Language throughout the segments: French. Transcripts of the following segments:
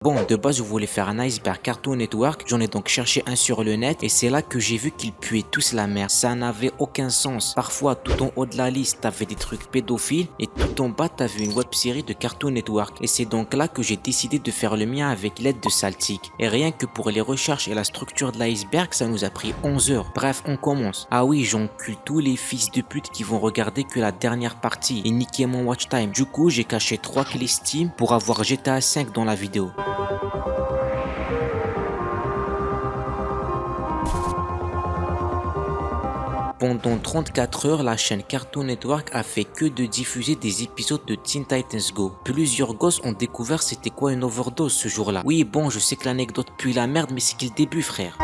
Bon, de base je voulais faire un iceberg Cartoon Network, j'en ai donc cherché un sur le net et c'est là que j'ai vu qu'ils puaient tous la merde. Ça n'avait aucun sens. Parfois tout en haut de la liste t'avais des trucs pédophiles et tout en bas t'avais une web série de Cartoon Network. Et c'est donc là que j'ai décidé de faire le mien avec l'aide de Saltic. Et rien que pour les recherches et la structure de l'iceberg, ça nous a pris 11 heures. Bref, on commence. Ah oui, j'encule tous les fils de pute qui vont regarder que la dernière partie et niquer mon watch time. Du coup, j'ai caché 3 clés Steam pour avoir GTA 5 dans la vidéo. Pendant 34 heures, la chaîne Cartoon Network a fait que de diffuser des épisodes de Teen Titans Go. Plusieurs gosses ont découvert c'était quoi une overdose ce jour-là. Oui, bon, je sais que l'anecdote pue la merde, mais c'est qu'il début, frère.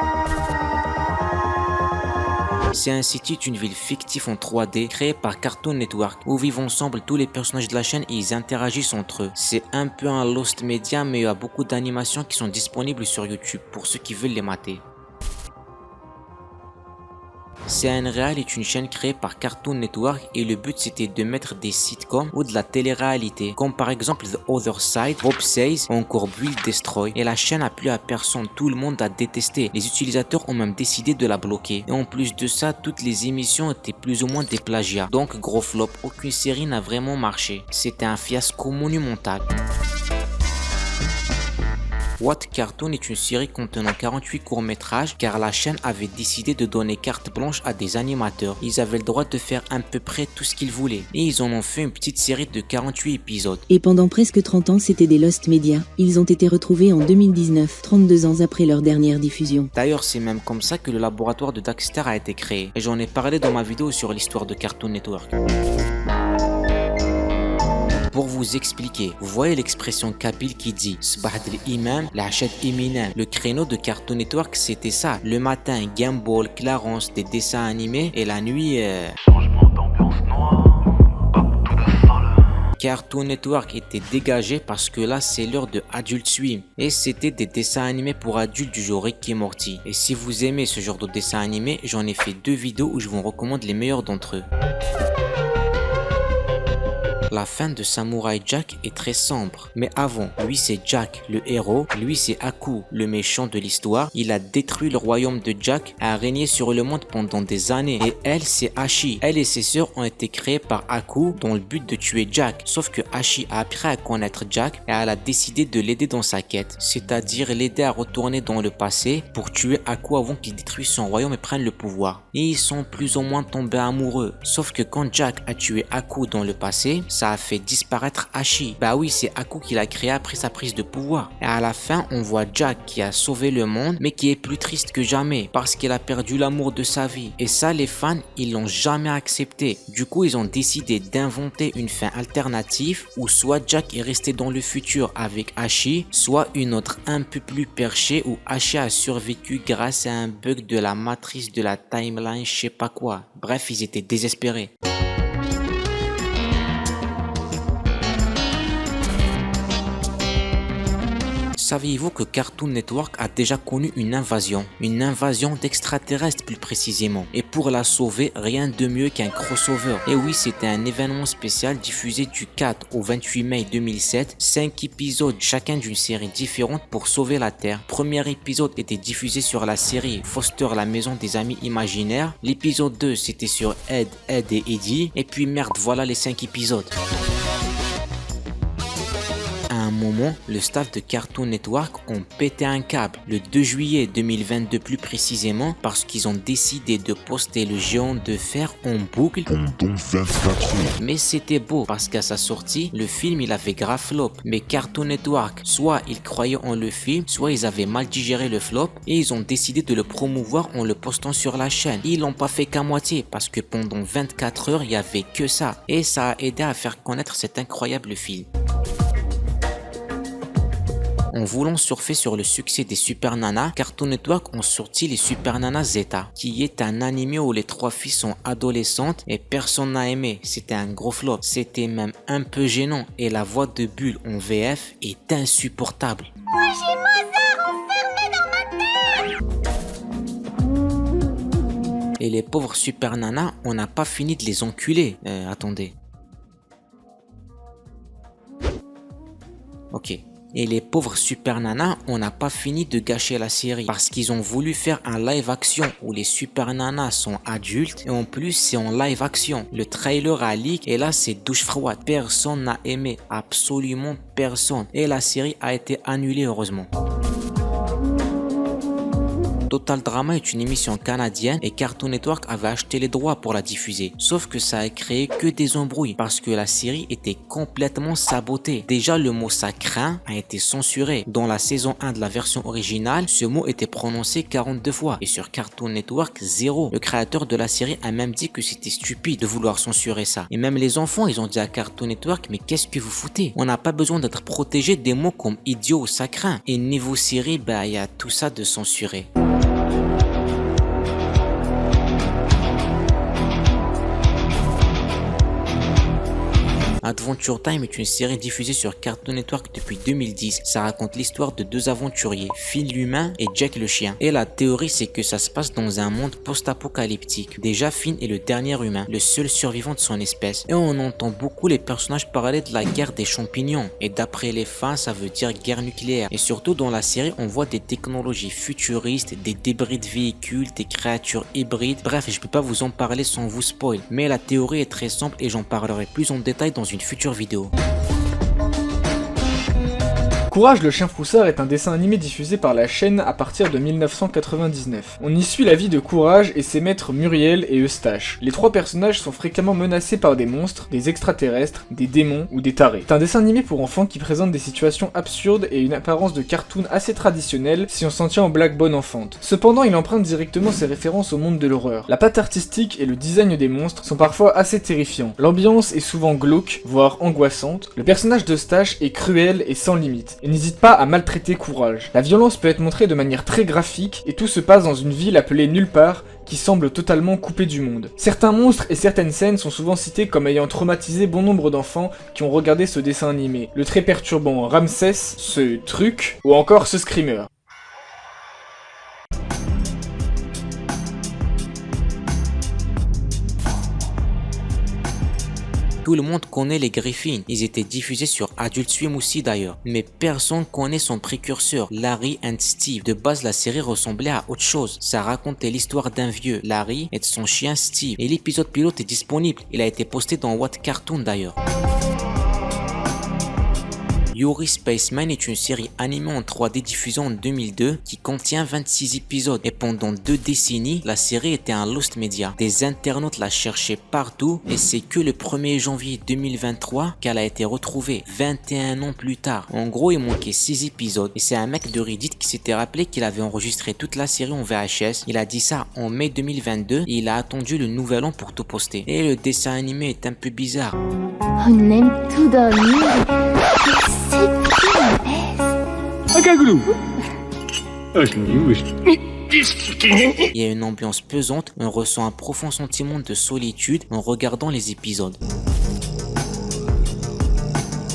C'est un city, une ville fictive en 3D créée par Cartoon Network où vivent ensemble tous les personnages de la chaîne et ils interagissent entre eux. C'est un peu un Lost Media mais il y a beaucoup d'animations qui sont disponibles sur YouTube pour ceux qui veulent les mater. CNReal est une chaîne créée par Cartoon Network et le but c'était de mettre des sitcoms ou de la télé-réalité comme par exemple The Other Side, Bob Says ou encore Build Destroy et la chaîne a plu à personne, tout le monde a détesté, les utilisateurs ont même décidé de la bloquer et en plus de ça toutes les émissions étaient plus ou moins des plagiats donc gros flop, aucune série n'a vraiment marché, c'était un fiasco monumental. What Cartoon est une série contenant 48 courts-métrages car la chaîne avait décidé de donner carte blanche à des animateurs. Ils avaient le droit de faire à peu près tout ce qu'ils voulaient et ils en ont fait une petite série de 48 épisodes. Et pendant presque 30 ans, c'était des Lost Media. Ils ont été retrouvés en 2019, 32 ans après leur dernière diffusion. D'ailleurs, c'est même comme ça que le laboratoire de Dexter a été créé et j'en ai parlé dans ma vidéo sur l'histoire de Cartoon Network. Pour vous expliquer, vous voyez l'expression kabyle qui dit Sbahd l'imam, l'achad imminent. Le créneau de Cartoon Network c'était ça. Le matin, Gumball, Clarence, des dessins animés et la nuit... Changement d'ambiance noire, tout de folle. Cartoon Network était dégagé parce que là c'est l'heure de Adult Swim et c'était des dessins animés pour adultes du genre Rick et Morty. Et si vous aimez ce genre de dessins animés, j'en ai fait 2 vidéos où je vous recommande les meilleurs d'entre eux. La fin de Samurai Jack est très sombre, mais avant, lui c'est Jack, le héros, lui c'est Aku, le méchant de l'histoire, il a détruit le royaume de Jack, a régné sur le monde pendant des années, et elle c'est Hachi, elle et ses sœurs ont été créées par Aku dans le but de tuer Jack, sauf que Hachi a appris à connaître Jack et elle a décidé de l'aider dans sa quête, c'est-à-dire l'aider à retourner dans le passé pour tuer Aku avant qu'il détruise son royaume et prenne le pouvoir. Et ils sont plus ou moins tombés amoureux, sauf que quand Jack a tué Aku dans le passé, ça a fait disparaître Hachi. Bah oui, c'est Aku qui l'a créé après sa prise de pouvoir. Et à la fin, on voit Jack qui a sauvé le monde, mais qui est plus triste que jamais parce qu'il a perdu l'amour de sa vie. Et ça, les fans, ils l'ont jamais accepté. Du coup, ils ont décidé d'inventer une fin alternative où soit Jack est resté dans le futur avec Hachi, soit une autre un peu plus perchée où Hachi a survécu grâce à un bug de la matrice de la timeline, je sais pas quoi. Bref, ils étaient désespérés. Saviez-vous que Cartoon Network a déjà connu une invasion d'extraterrestres plus précisément. Et pour la sauver, rien de mieux qu'un crossover. Et oui, c'était un événement spécial diffusé du 4 au 28 mai 2007, 5 épisodes chacun d'une série différente pour sauver la Terre. Premier épisode était diffusé sur la série Foster, la maison des amis imaginaires. L'épisode 2 c'était sur Ed et Eddie. Et puis merde, voilà les 5 épisodes. À un moment, le staff de Cartoon Network ont pété un câble le 2 juillet 2022 plus précisément parce qu'ils ont décidé de poster le géant de fer en boucle Pendant 24 heures. mais c'était beau parce qu'à sa sortie, le film il avait grave flop. Mais Cartoon Network, soit ils croyaient en le film, soit ils avaient mal digéré le flop et ils ont décidé de le promouvoir en le postant sur la chaîne. Ils l'ont pas fait qu'à moitié parce que pendant 24 heures, il y avait que ça et ça a aidé à faire connaître cet incroyable film. En voulant surfer sur le succès des Super Nanas, Cartoon Network ont sorti les Super Nanas Zeta, qui est un animé où les 3 filles sont adolescentes et personne n'a aimé. C'était un gros flop, c'était même un peu gênant et la voix de Bull en VF est insupportable. Moi j'ai Mozart enfermé dans ma tête. Et les pauvres Super Nanas, on n'a pas fini de les enculer. Attendez. Ok. Et les pauvres Super Nana, on n'a pas fini de gâcher la série parce qu'ils ont voulu faire un live action où les Super Nana sont adultes et en plus c'est en live action. Le trailer a leak et là c'est douche froide. Personne n'a aimé, absolument personne. Et la série a été annulée heureusement. Total Drama est une émission canadienne et Cartoon Network avait acheté les droits pour la diffuser. Sauf que ça a créé que des embrouilles parce que la série était complètement sabotée. Déjà le mot ça craint a été censuré. Dans la saison 1 de la version originale, ce mot était prononcé 42 fois et sur Cartoon Network 0. Le créateur de la série a même dit que c'était stupide de vouloir censurer ça. Et même les enfants ils ont dit à Cartoon Network mais qu'est-ce que vous foutez? On n'a pas besoin d'être protégé des mots comme idiot ou ça craint. Et niveau série, il y a tout ça de censuré. Adventure Time est une série diffusée sur Cartoon Network depuis 2010. Ça raconte l'histoire de deux aventuriers, Finn l'humain et Jack le chien. Et la théorie c'est que ça se passe dans un monde post-apocalyptique. Déjà Finn est le dernier humain, le seul survivant de son espèce. Et on entend beaucoup les personnages parler de la guerre des champignons. Et d'après les fans ça veut dire guerre nucléaire. Et surtout dans la série on voit des technologies futuristes, des débris de véhicules, des créatures hybrides. Bref je peux pas vous en parler sans vous spoil. Mais la théorie est très simple et j'en parlerai plus en détail dans une future vidéo. Courage le chien froussard est un dessin animé diffusé par la chaîne à partir de 1999. On y suit la vie de Courage et ses maîtres Muriel et Eustache. Les trois personnages sont fréquemment menacés par des monstres, des extraterrestres, des démons ou des tarés. C'est un dessin animé pour enfants qui présente des situations absurdes et une apparence de cartoon assez traditionnelle si on s'en tient aux blagues bonnes enfantes. Cependant, il emprunte directement ses références au monde de l'horreur. La patte artistique et le design des monstres sont parfois assez terrifiants. L'ambiance est souvent glauque, voire angoissante. Le personnage d'Eustache est cruel et sans limite. Et n'hésite pas à maltraiter Courage. La violence peut être montrée de manière très graphique et tout se passe dans une ville appelée Nulle part qui semble totalement coupée du monde. Certains monstres et certaines scènes sont souvent cités comme ayant traumatisé bon nombre d'enfants qui ont regardé ce dessin animé. Le très perturbant Ramsès, ce truc, ou encore ce screamer. Tout le monde connaît les Griffins, ils étaient diffusés sur Adult Swim aussi d'ailleurs. Mais personne connaît son précurseur, Larry and Steve. De base la série ressemblait à autre chose. Ça racontait l'histoire d'un vieux, Larry, et de son chien Steve. Et l'épisode pilote est disponible, il a été posté dans What Cartoon d'ailleurs. Yuri Spaceman est une série animée en 3D diffusée en 2002 qui contient 26 épisodes et pendant 2 décennies, la série était un lost media. Des internautes la cherchaient partout et c'est que le 1er janvier 2023 qu'elle a été retrouvée 21 ans plus tard. En gros, il manquait 6 épisodes et c'est un mec de Reddit qui s'était rappelé qu'il avait enregistré toute la série en VHS. Il a dit ça en mai 2022 et il a attendu le nouvel an pour tout poster. Et le dessin animé est un peu bizarre. On aime tout dormir. Il y a une ambiance pesante, on ressent un profond sentiment de solitude en regardant les épisodes.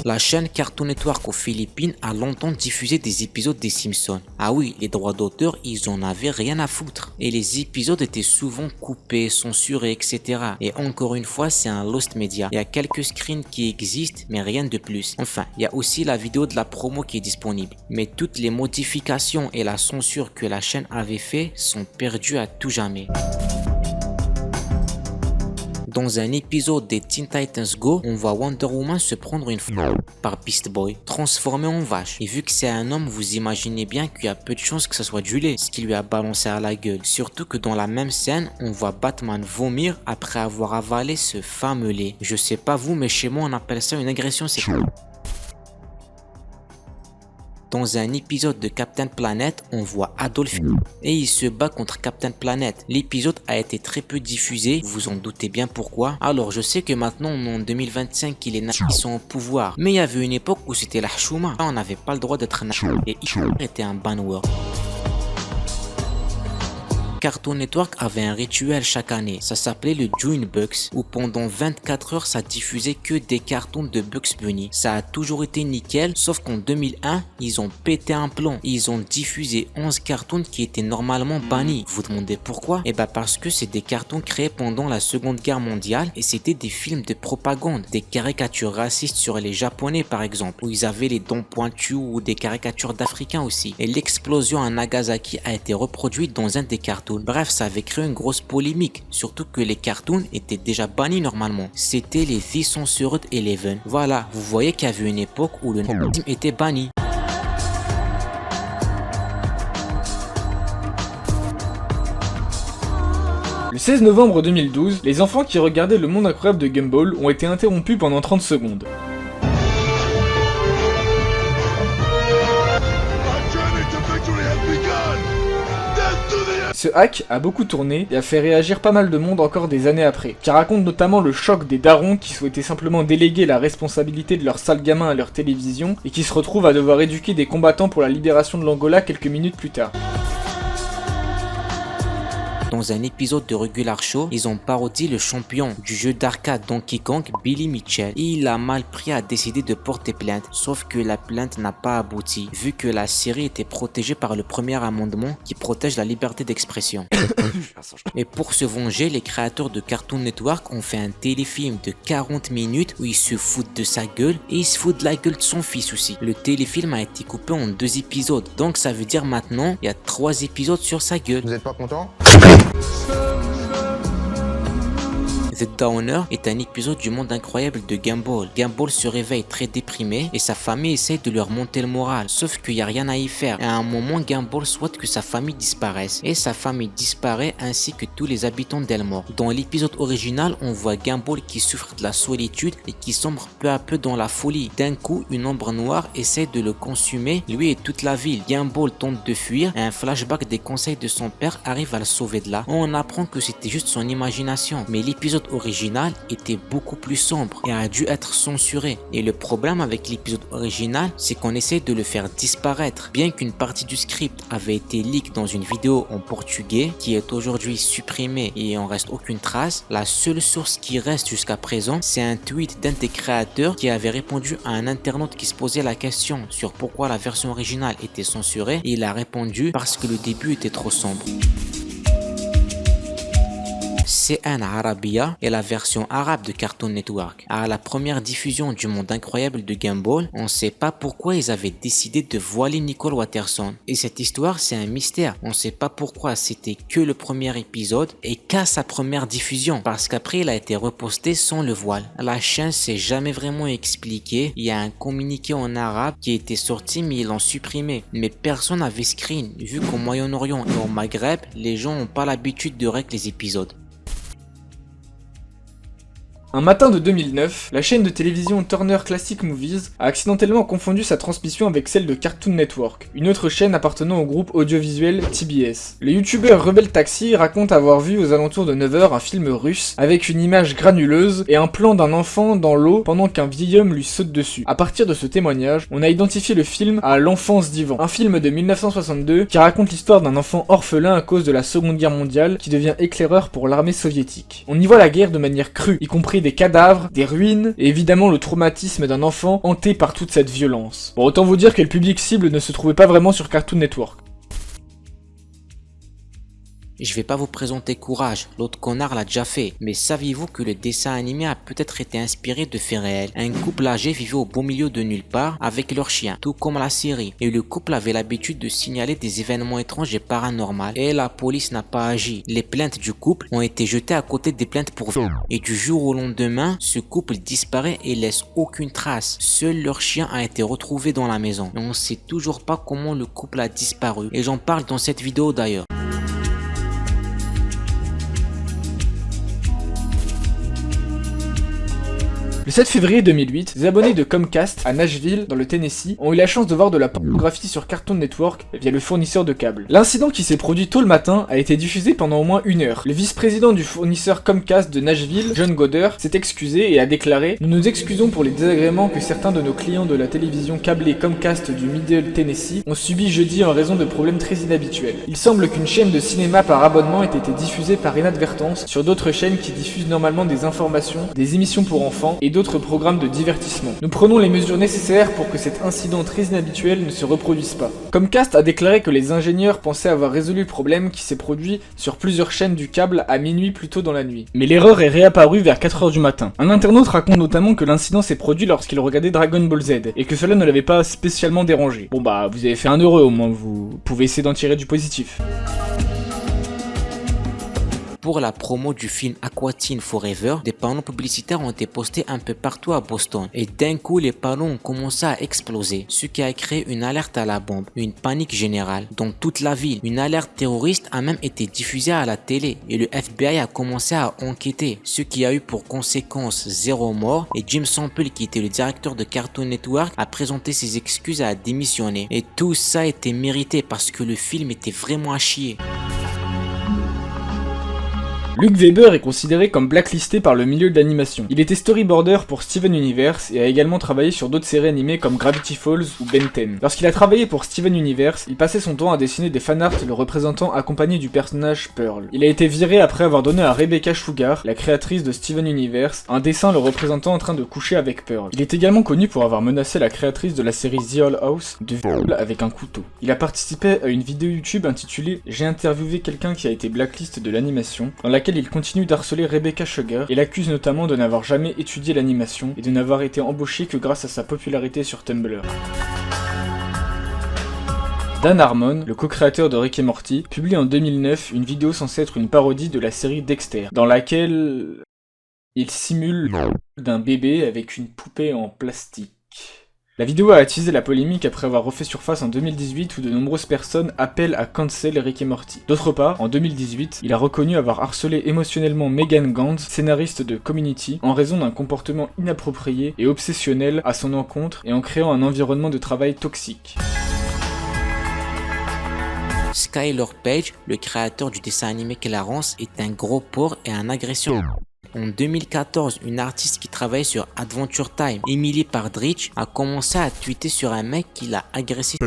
La chaîne Cartoon Network aux Philippines a longtemps diffusé des épisodes des Simpsons. Ah oui, les droits d'auteur, ils en avaient rien à foutre. Et les épisodes étaient souvent coupés, censurés, etc. Et encore une fois, c'est un lost media. Il y a quelques screens qui existent, mais rien de plus. Enfin, il y a aussi la vidéo de la promo qui est disponible. Mais toutes les modifications et la censure que la chaîne avait fait sont perdues à tout jamais. Dans un épisode des Teen Titans Go, on voit Wonder Woman se prendre une fois par Beast Boy, transformé en vache. Et vu que c'est un homme, vous imaginez bien qu'il y a peu de chances que ce soit du lait, ce qui lui a balancé à la gueule. Surtout que dans la même scène, on voit Batman vomir après avoir avalé ce fameux lait. Je sais pas vous, mais chez moi on appelle ça une agression sexuelle. Dans un épisode de Captain Planet, on voit Adolf et il se bat contre Captain Planet. L'épisode a été très peu diffusé, vous en doutez bien pourquoi. Alors je sais que maintenant on est en 2025 qu'il est nazis qui sont au pouvoir, mais il y avait une époque où c'était la Hchouma. On n'avait pas le droit d'être nazi et Hitler était un ban word. Cartoon Network avait un rituel chaque année, ça s'appelait le June Bucks, où pendant 24 heures ça diffusait que des cartoons de Bugs Bunny. Ça a toujours été nickel, sauf qu'en 2001, ils ont pété un plomb. Ils ont diffusé 11 cartoons qui étaient normalement bannis. Vous vous demandez pourquoi? Eh ben parce que c'est des cartoons créés pendant la Seconde Guerre mondiale et c'était des films de propagande, des caricatures racistes sur les Japonais par exemple, où ils avaient les dents pointues ou des caricatures d'Africains aussi. Et l'explosion à Nagasaki a été reproduite dans un des cartoons. Bref, ça avait créé une grosse polémique, surtout que les cartoons étaient déjà bannis normalement. C'était les The Censored Eleven. Voilà, vous voyez qu'il y avait une époque où le nazisme était banni. Le 16 novembre 2012, les enfants qui regardaient Le Monde Incroyable de Gumball ont été interrompus pendant 30 secondes. Ce hack a beaucoup tourné et a fait réagir pas mal de monde encore des années après, qui raconte notamment le choc des darons qui souhaitaient simplement déléguer la responsabilité de leurs sales gamins à leur télévision et qui se retrouvent à devoir éduquer des combattants pour la libération de l'Angola quelques minutes plus tard. Dans un épisode de Regular Show, ils ont parodié le champion du jeu d'arcade Donkey Kong, Billy Mitchell. Et il a mal pris à décider de porter plainte, sauf que la plainte n'a pas abouti, vu que la série était protégée par le premier amendement qui protège la liberté d'expression. Et pour se venger, les créateurs de Cartoon Network ont fait un téléfilm de 40 minutes où ils se foutent de sa gueule et ils se foutent de la gueule de son fils aussi. Le téléfilm a été coupé en 2 épisodes, donc ça veut dire maintenant il y a 3 épisodes sur sa gueule. Vous êtes pas content? The Downer est un épisode du Monde Incroyable de Gumball. Gumball se réveille très déprimé et sa famille essaie de lui remonter le moral, sauf qu'il n'y a rien à y faire. Et à un moment, Gumball souhaite que sa famille disparaisse et sa famille disparaît ainsi que tous les habitants d'Elmore. Dans l'épisode original, on voit Gumball qui souffre de la solitude et qui sombre peu à peu dans la folie. D'un coup, une ombre noire essaie de le consumer, lui et toute la ville. Gumball tente de fuir et un flashback des conseils de son père arrive à le sauver de là. On apprend que c'était juste son imagination, mais l'épisode original était beaucoup plus sombre et a dû être censuré. Et le problème avec l'épisode original, c'est qu'on essaie de le faire disparaître. Bien qu'une partie du script avait été leak dans une vidéo en portugais qui est aujourd'hui supprimée et il en reste aucune trace, la seule source qui reste jusqu'à présent, c'est un tweet d'un des créateurs qui avait répondu à un internaute qui se posait la question sur pourquoi la version originale était censurée et il a répondu parce que le début était trop sombre. CN Arabia est la version arabe de Cartoon Network. À la première diffusion du Monde Incroyable de Gumball, on ne sait pas pourquoi ils avaient décidé de voiler Nicole Watterson. Et cette histoire, c'est un mystère. On ne sait pas pourquoi c'était que le premier épisode et qu'à sa première diffusion, parce qu'après il a été reposté sans le voile. La chaîne s'est jamais vraiment expliquée. Il y a un communiqué en arabe qui a été sorti mais ils l'ont supprimé. Mais personne n'avait screen, vu qu'au Moyen-Orient et au Maghreb, les gens n'ont pas l'habitude de rec les épisodes. Un matin de 2009, la chaîne de télévision Turner Classic Movies a accidentellement confondu sa transmission avec celle de Cartoon Network, une autre chaîne appartenant au groupe audiovisuel TBS. Le youtubeur Rebel Taxi raconte avoir vu aux alentours de 9h un film russe avec une image granuleuse et un plan d'un enfant dans l'eau pendant qu'un vieil homme lui saute dessus. À partir de ce témoignage, on a identifié le film à L'Enfance d'Ivan, un film de 1962 qui raconte l'histoire d'un enfant orphelin à cause de la Seconde Guerre mondiale qui devient éclaireur pour l'armée soviétique. On y voit la guerre de manière crue, y compris des cadavres, des ruines, et évidemment le traumatisme d'un enfant hanté par toute cette violence. Bon, autant vous dire que le public cible ne se trouvait pas vraiment sur Cartoon Network. Je vais pas vous présenter Courage, l'autre connard l'a déjà fait, mais saviez-vous que le dessin animé a peut-être été inspiré de faits réels? Un couple âgé vivait au beau milieu de nulle part avec leur chien, tout comme la série, et le couple avait l'habitude de signaler des événements étranges et paranormaux, et la police n'a pas agi. Les plaintes du couple ont été jetées à côté des plaintes pour viol, et du jour au lendemain, ce couple disparaît et laisse aucune trace. Seul leur chien a été retrouvé dans la maison, et on sait toujours pas comment le couple a disparu, et j'en parle dans cette vidéo d'ailleurs. Le 7 février 2008, les abonnés de Comcast à Nashville, dans le Tennessee, ont eu la chance de voir de la pornographie sur Cartoon Network via le fournisseur de câbles. L'incident qui s'est produit tôt le matin a été diffusé pendant au moins 1 heure. Le vice-président du fournisseur Comcast de Nashville, John Goder, s'est excusé et a déclaré « Nous nous excusons pour les désagréments que certains de nos clients de la télévision câblée Comcast du Middle Tennessee ont subi jeudi en raison de problèmes très inhabituels. Il semble qu'une chaîne de cinéma par abonnement ait été diffusée par inadvertance sur d'autres chaînes qui diffusent normalement des informations, des émissions pour enfants et d'autres programmes de divertissement. Nous prenons les mesures nécessaires pour que cet incident très inhabituel ne se reproduise pas. » Comcast a déclaré que les ingénieurs pensaient avoir résolu le problème qui s'est produit sur plusieurs chaînes du câble à minuit plus tôt dans la nuit. Mais l'erreur est réapparue vers 4h du matin. Un internaute raconte notamment que l'incident s'est produit lorsqu'il regardait Dragon Ball Z et que cela ne l'avait pas spécialement dérangé. Bon bah, vous avez fait un heureux au moins, vous pouvez essayer d'en tirer du positif. Pour la promo du film Aqua Teen Forever, des panneaux publicitaires ont été postés un peu partout à Boston et d'un coup les panneaux ont commencé à exploser, ce qui a créé une alerte à la bombe, une panique générale dans toute la ville. Une alerte terroriste a même été diffusée à la télé et le FBI a commencé à enquêter, ce qui a eu pour conséquence 0 mort et Jim Sample, qui était le directeur de Cartoon Network, a présenté ses excuses et a démissionné. Et tout ça était mérité parce que le film était vraiment à chier. Luke Weber est considéré comme blacklisté par le milieu de l'animation. Il était storyboarder pour Steven Universe et a également travaillé sur d'autres séries animées comme Gravity Falls ou Ben 10. Lorsqu'il a travaillé pour Steven Universe, il passait son temps à dessiner des fanarts le représentant accompagné du personnage Pearl. Il a été viré après avoir donné à Rebecca Sugar, la créatrice de Steven Universe, un dessin le représentant en train de coucher avec Pearl. Il est également connu pour avoir menacé la créatrice de la série The Owl House de viol avec un couteau. Il a participé à une vidéo YouTube intitulée « J'ai interviewé quelqu'un qui a été blacklist de l'animation » dans laquelle il continue d'harceler Rebecca Sugar et l'accuse notamment de n'avoir jamais étudié l'animation et de n'avoir été embauché que grâce à sa popularité sur Tumblr. Dan Harmon, le co-créateur de Rick et Morty, publie en 2009 une vidéo censée être une parodie de la série Dexter, dans laquelle il simule d'un bébé avec une poupée en plastique. La vidéo a attisé la polémique après avoir refait surface en 2018 où de nombreuses personnes appellent à cancel Rick et Morty. D'autre part, en 2018, il a reconnu avoir harcelé émotionnellement Megan Gantz, scénariste de Community, en raison d'un comportement inapproprié et obsessionnel à son encontre et en créant un environnement de travail toxique. Skyler Page, le créateur du dessin animé Clarence, est un gros porc et un agresseur. En 2014, une artiste qui travaillait sur Adventure Time, Emily Partridge, a commencé à tweeter sur un mec qui l'a agressé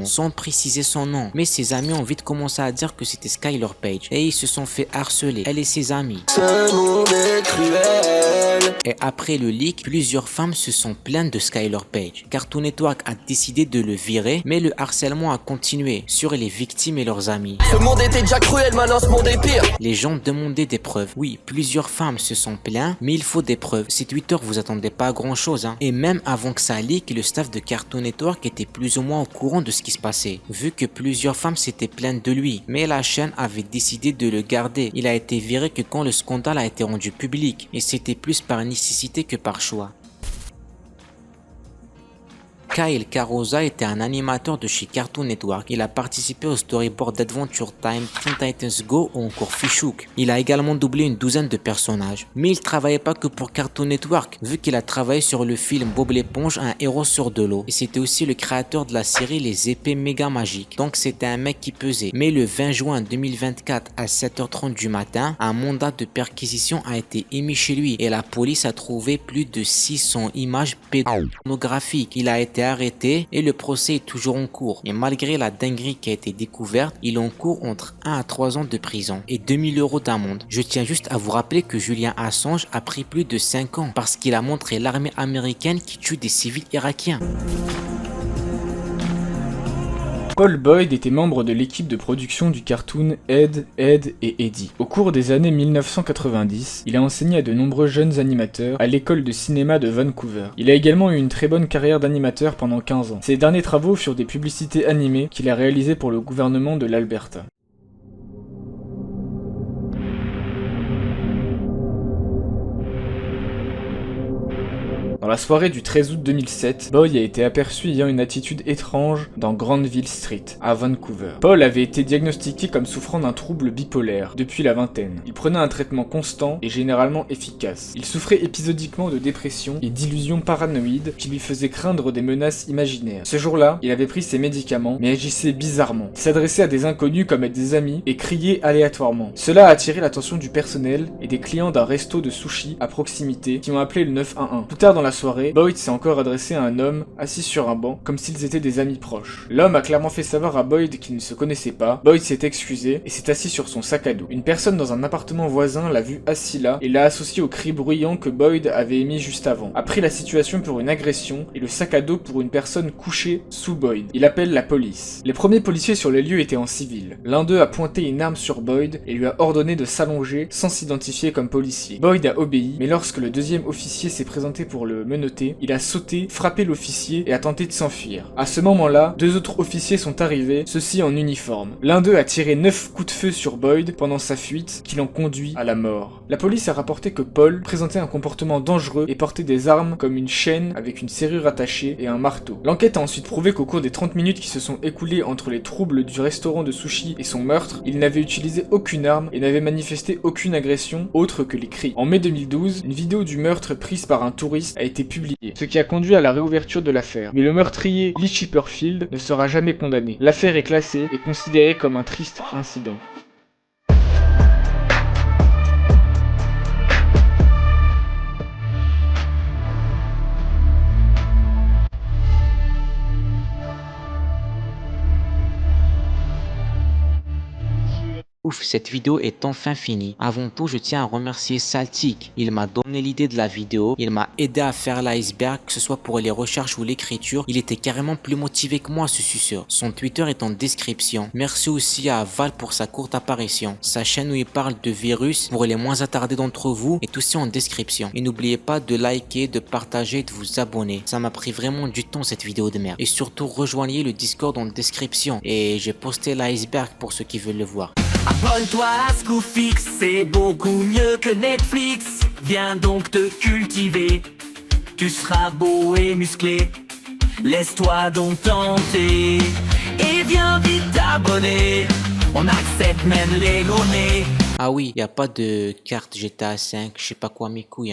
sans préciser son nom. Mais ses amis ont vite commencé à dire que c'était Skyler Page et ils se sont fait harceler, elle et ses amis. Ce monde est cruel. Et après le leak, plusieurs femmes se sont plaintes de Skyler Page. Cartoon Network a décidé de le virer, mais le harcèlement a continué sur les victimes et leurs amis. Ce monde était déjà cruel, maintenant ce monde est pire. Les gens demandaient des preuves. Oui, plusieurs femmes se sont plaintes, mais il faut des preuves. C'est Twitter, vous attendez pas à grand chose, hein. Et même avant que ça leak, le staff de Cartoon Network était plus ou moins au courant de ce qui se passait, vu que plusieurs femmes s'étaient plaintes de lui. Mais la chaîne avait décidé de le garder. Il a été viré que quand le scandale a été rendu public, et c'était plus par nécessité que par choix. Kyle Carrozza était un animateur de chez Cartoon Network. Il a participé au storyboard d'Adventure Time, Teen Titans Go ou encore Fish-Hook. Il a également doublé une douzaine de personnages. Mais il travaillait pas que pour Cartoon Network, vu qu'il a travaillé sur le film Bob l'éponge, un héros sur de l'eau. Et c'était aussi le créateur de la série Les épées méga magiques. Donc c'était un mec qui pesait. Mais le 20 juin 2024 à 7h30 du matin, un mandat de perquisition a été émis chez lui et la police a trouvé plus de 600 images pédopornographiques. Il a été arrêté et le procès est toujours en cours. Et malgré la dinguerie qui a été découverte, il encourt entre 1 à 3 ans de prison et 2000 € d'amende. Je tiens juste à vous rappeler que Julian Assange a pris plus de 5 ans parce qu'il a montré l'armée américaine qui tue des civils irakiens. Paul Boyd était membre de l'équipe de production du cartoon Ed, Edd et Eddy. Au cours des années 1990, il a enseigné à de nombreux jeunes animateurs à l'école de cinéma de Vancouver. Il a également eu une très bonne carrière d'animateur pendant 15 ans. Ses derniers travaux furent des publicités animées qu'il a réalisées pour le gouvernement de l'Alberta. Dans la soirée du 13 août 2007, Boyd a été aperçu ayant une attitude étrange dans Granville Street, à Vancouver. Paul avait été diagnostiqué comme souffrant d'un trouble bipolaire depuis la vingtaine. Il prenait un traitement constant et généralement efficace. Il souffrait épisodiquement de dépression et d'illusions paranoïdes qui lui faisaient craindre des menaces imaginaires. Ce jour-là, il avait pris ses médicaments, mais agissait bizarrement. Il s'adressait à des inconnus comme à des amis et criait aléatoirement. Cela a attiré l'attention du personnel et des clients d'un resto de sushi à proximité qui ont appelé le 911. Plus tard dans la soirée, Boyd s'est encore adressé à un homme assis sur un banc comme s'ils étaient des amis proches. L'homme a clairement fait savoir à Boyd qu'ils ne se connaissaient pas. Boyd s'est excusé et s'est assis sur son sac à dos. Une personne dans un appartement voisin l'a vu assis là et l'a associé aux cris bruyants que Boyd avait émis juste avant. A pris la situation pour une agression et le sac à dos pour une personne couchée sous Boyd. Il appelle la police. Les premiers policiers sur les lieux étaient en civil. L'un d'eux a pointé une arme sur Boyd et lui a ordonné de s'allonger sans s'identifier comme policier. Boyd a obéi, mais lorsque le deuxième officier s'est présenté pour le menotter, il a sauté, frappé l'officier et a tenté de s'enfuir. À ce moment-là, deux autres officiers sont arrivés, ceux-ci en uniforme. L'un d'eux a tiré 9 coups de feu sur Boyd pendant sa fuite, qui l'ont conduit à la mort. La police a rapporté que Paul présentait un comportement dangereux et portait des armes comme une chaîne avec une serrure attachée et un marteau. L'enquête a ensuite prouvé qu'au cours des 30 minutes qui se sont écoulées entre les troubles du restaurant de sushi et son meurtre, il n'avait utilisé aucune arme et n'avait manifesté aucune agression autre que les cris. En mai 2012, une vidéo du meurtre prise par un touriste a été publiée, ce qui a conduit à la réouverture de l'affaire. Mais le meurtrier Lee Chipperfield ne sera jamais condamné. L'affaire est classée et considérée comme un triste incident. Ouf, cette vidéo est enfin finie. Avant tout, je tiens à remercier Saltic. Il m'a donné l'idée de la vidéo. Il m'a aidé à faire l'iceberg, que ce soit pour les recherches ou l'écriture. Il était carrément plus motivé que moi, ce suceur. Son Twitter est en description. Merci aussi à Val pour sa courte apparition. Sa chaîne où il parle de virus, pour les moins attardés d'entre vous, est aussi en description. Et n'oubliez pas de liker, de partager et de vous abonner. Ça m'a pris vraiment du temps cette vidéo de merde. Et surtout, rejoignez le Discord en description. Et j'ai posté l'iceberg pour ceux qui veulent le voir. Abonne-toi à Scoofix, c'est beaucoup mieux que Netflix. Viens donc te cultiver, tu seras beau et musclé. Laisse-toi donc tenter, et viens vite t'abonner. On accepte même les données. Ah oui, y a pas de carte GTA 5, je sais pas quoi mes couilles hein.